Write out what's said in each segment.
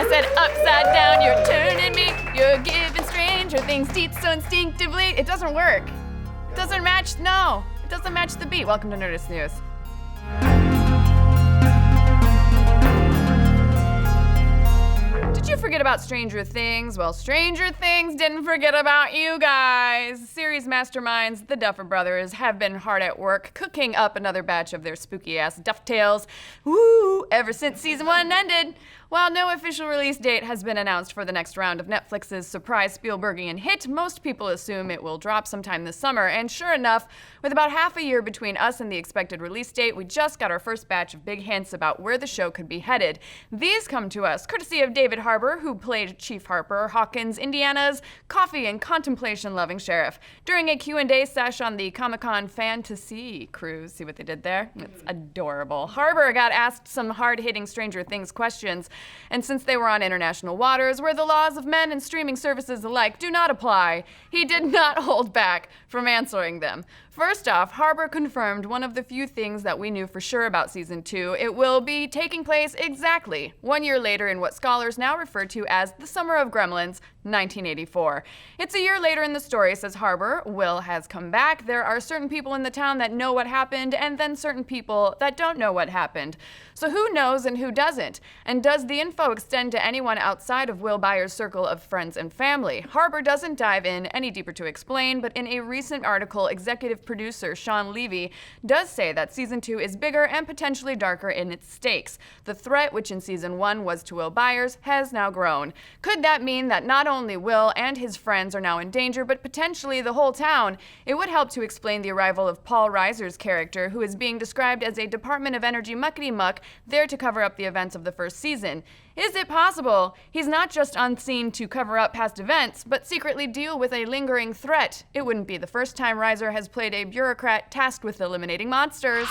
I said upside down, you're turning me. You're giving stranger things teeth so instinctively. It doesn't work. It doesn't match, no. It doesn't match the beat. Welcome to Nerdist News. Did you forget about Stranger Things? Well, Stranger Things didn't forget about you guys. Series masterminds, the Duffer Brothers, have been hard at work cooking up another batch of their spooky-ass Duff Tales. Woo! Ever since season 1 ended. While no official release date has been announced for the next round of Netflix's surprise Spielbergian hit, most people assume it will drop sometime this summer. And sure enough, with about half a year between us and the expected release date, we just got our first batch of big hints about where the show could be headed. These come to us courtesy of David Harbour, who played Chief Harper, Hawkins, Indiana's coffee and contemplation-loving sheriff. During a Q&A sesh on the Comic-Con Fantasy cruise, see what they did there? It's adorable. Harbour got asked some hard-hitting Stranger Things questions. And since they were on international waters, where the laws of men and streaming services alike do not apply, he did not hold back from answering them. First off, Harbour confirmed one of the few things that we knew for sure about Season 2. It will be taking place exactly 1 year later in what scholars now refer to as the Summer of Gremlins, 1984. It's a year later in the story, says Harbour. Will has come back. There are certain people in the town that know what happened, and then certain people that don't know what happened. So who knows and who doesn't? And does the info extend to anyone outside of Will Byers' circle of friends and family? Harbour doesn't dive in any deeper to explain, but in a recent article, executive producer Sean Levy does say that Season 2 is bigger and potentially darker in its stakes. The threat, which in Season 1 was to Will Byers, has now grown. Could that mean that not only Will and his friends are now in danger, but potentially the whole town? It would help to explain the arrival of Paul Reiser's character, who is being described as a Department of Energy muckety-muck there to cover up the events of the first season. Is it possible he's not just on scene to cover up past events, but secretly deal with a lingering threat? It wouldn't be the first time Reiser has played a bureaucrat tasked with eliminating monsters.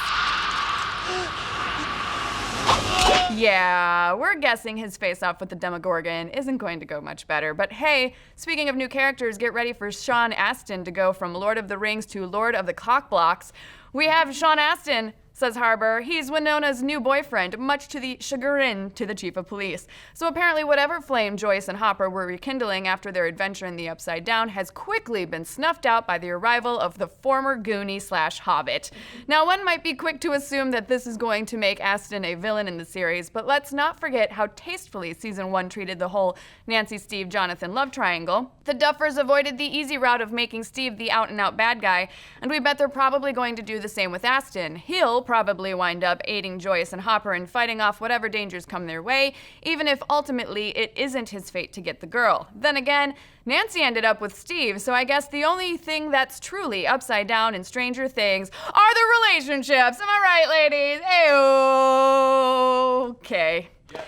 Yeah, we're guessing his face-off with the Demogorgon isn't going to go much better. But hey, speaking of new characters, get ready for Sean Astin to go from Lord of the Rings to Lord of the Cockblocks. We have Sean Astin, says Harbour. He's Winona's new boyfriend, much to the chagrin to the chief of police. So apparently whatever flame Joyce and Hopper were rekindling after their adventure in the Upside Down has quickly been snuffed out by the arrival of the former Goonie/Hobbit. Now, one might be quick to assume that this is going to make Astin a villain in the series, but let's not forget how tastefully Season 1 treated the whole Nancy, Steve, Jonathan love triangle. The Duffers avoided the easy route of making Steve the out-and-out bad guy, and we bet they're probably going to do the same with Astin. He'll probably wind up aiding Joyce and Hopper in fighting off whatever dangers come their way, even if ultimately it isn't his fate to get the girl. Then again, Nancy ended up with Steve, so I guess the only thing that's truly upside down in Stranger Things are the relationships. Am I right, ladies? Ayo. Okay. Yeah.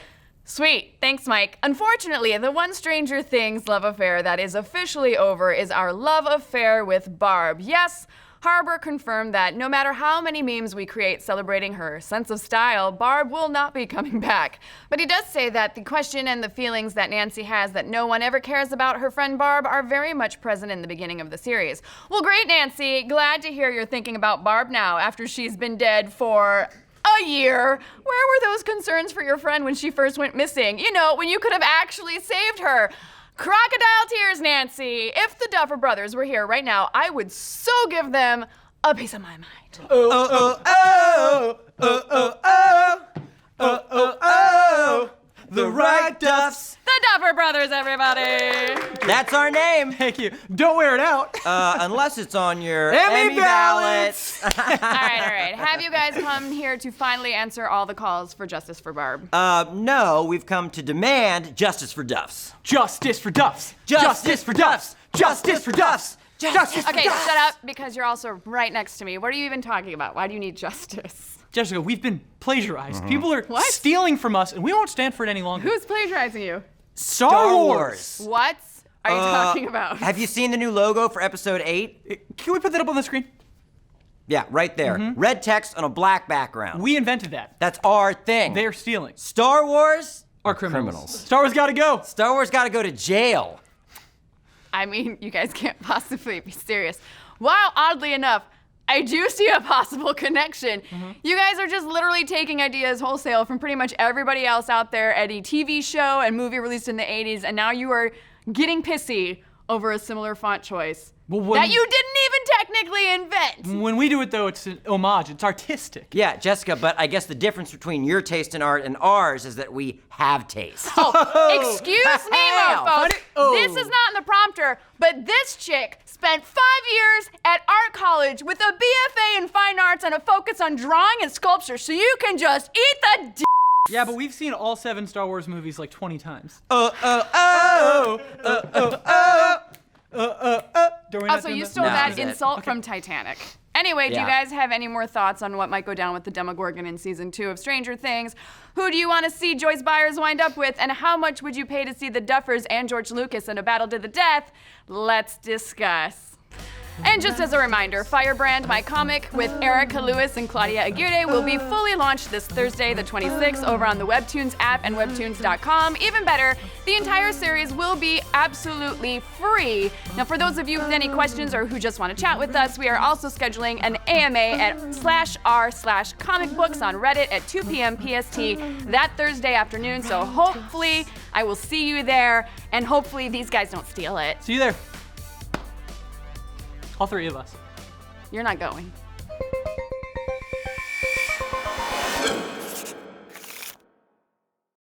Sweet. Thanks, Mike. Unfortunately, the one Stranger Things love affair that is officially over is our love affair with Barb. Yes, Harbour confirmed that no matter how many memes we create celebrating her sense of style, Barb will not be coming back. But he does say that the question and the feelings that Nancy has that no one ever cares about her friend Barb are very much present in the beginning of the series. Well, great, Nancy. Glad to hear you're thinking about Barb now after she's been dead for a year. Where were those concerns for your friend when she first went missing? You know, when you could have actually saved her. Crocodile tears, Nancy. If the Duffer Brothers were here right now, I would so give them a piece of my mind. Oh, oh, oh, oh, oh, oh, oh, oh, oh, the right Duffs. The Duffer Brothers, everybody. That's our name. Thank you. Don't wear it out. Unless it's on your Emmy ballot. All right. Have you guys come here to finally answer all the calls for justice for Barb? No, we've come to demand justice for Duffs. Justice for Duffs. Justice for Duffs. Justice for Duffs. Justice for Okay, Duffs. shut up, because you're also right next to me. What are you even talking about? Why do you need justice? Jessica, we've been plagiarized. People are stealing from us, and we won't stand for it any longer. Who's plagiarizing you? Star Wars. What are you talking about? Have you seen the new logo for episode 8? Can we put that up on the screen? Yeah, right there. Red text on a black background. We invented that. That's our thing. They're stealing. Star Wars Are criminals. Star Wars gotta go. Star Wars gotta go to jail. I mean, you guys can't possibly be serious. While, oddly enough, I do see a possible connection. You guys are just literally taking ideas wholesale from pretty much everybody else out there, any TV show and movie released in the 80s, and now you are getting pissy over a similar font choice that you didn't even technically invent. When we do it, though, it's an homage. It's artistic. Yeah, Jessica, but I guess the difference between your taste in art and ours is that we have taste. Excuse me, mofos. This is not in the prompter, but this chick spent 5 years at art college with a BFA in fine arts and a focus on drawing and sculpture, so you can just eat the d. Yeah, but we've seen all 7 Star Wars movies like 20 times. Also, you stole that insult from Titanic. Anyway, do you guys have any more thoughts on what might go down with the Demogorgon in season 2 of Stranger Things? Who do you want to see Joyce Byers wind up with? And how much would you pay to see the Duffers and George Lucas in a battle to the death? Let's discuss. And just as a reminder, Firebrand, my comic with Erica Lewis and Claudia Aguirre, will be fully launched this Thursday, the 26th, over on the Webtoons app and webtoons.com. Even better, the entire series will be absolutely free. Now, for those of you with any questions or who just want to chat with us, we are also scheduling an AMA at /r/comicbooks on Reddit at 2 p.m. PST that Thursday afternoon. So hopefully I will see you there, and hopefully these guys don't steal it. See you there. All 3 of us. You're not going.